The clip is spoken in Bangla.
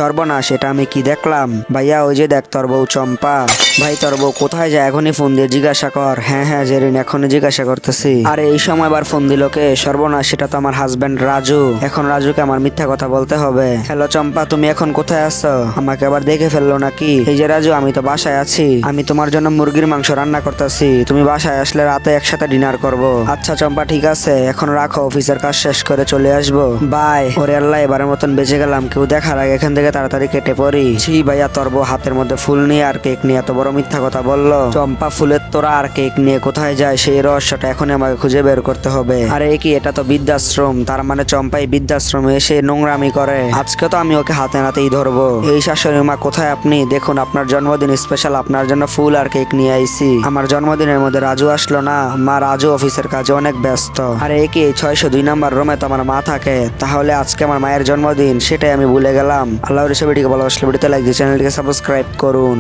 সর্বনাশ, এটা আমি কি দেখলাম? ভাইয়া ওই যে দেখ তোর বউ চম্পা। ভাই তোর বউ কোথায় যায়? এখনই ফোন দিয়ে জিজ্ঞাসা কর। হ্যাঁ হ্যাঁ জেরিন, এখনই জিজ্ঞাসা করতেছি। আরে এই সময় আবার ফোন দিল কে? সর্বনাশ, সেটা তো আমার হাজবেন্ড রাজু। এখন রাজুকে আমার মিথ্যা কথা বলতে হবে। হ্যালো চম্পা, তুমি এখন কোথায় আছো? আমাকে আবার দেখে ফেললো নাকি? এই যে রাজু, আমি তো বাসায় আছি। আমি তোমার জন্য মুরগির মাংস রান্না করতেছি। তুমি বাসায় আসলে রাতে একসাথে ডিনার করব। আচ্ছা চম্পা, ঠিক আছে, এখন রাখো, অফিসের কাজ শেষ করে চলে আসবো। বাই। ওরে আল্লাহ, এবারের মতন বেঁচে গেলাম। কেউ দেখার আগে এখান থেকে তাড়াতাড়ি কেটে পড়ি। ছি ভাইয়া, তোর বউ হাতের মধ্যে ফুল নিয়ে আর কেক নিয়ে এত বড় মিথ্যা কথা বললো। চম্পা ফুলের তোড়া আর কেক নিয়ে কোথায় যায় সেই রহস্যটা এখনই আমাকে খুঁজে বের করতে হবে। আরে কি, এটা তো বৃদ্ধাশ্রম। তার মানে চম্পাই বৃদ্ধাশ্রমে এসে নোংরামি করে। আজকে তো আমি ওকে হাতে নাতেই ধরবো। এই শাশুড়ি মা কোথায় আপনি? দেখুন, আপনার জন্মদিন স্পেশাল, আপনার জন্য ফুল আর কেক নিয়ে আইছি। আমার জন্মদিনের মধ্যে রাজু আসলো না। মা রাজু অফিসের কাজে অনেক ব্যস্ত। আরে কি, 602 নাম্বার রুমে তো আমার মা থাকে। তাহলে আজকে আমার মায়ের জন্মদিন, সেটাই আমি ভুলে গেলাম। আল্লাহর ছবিটিকে ভালোবাসলে ভিডিওতে লাইক দিয়ে চ্যানেলটিকে সাবস্ক্রাইব করুন।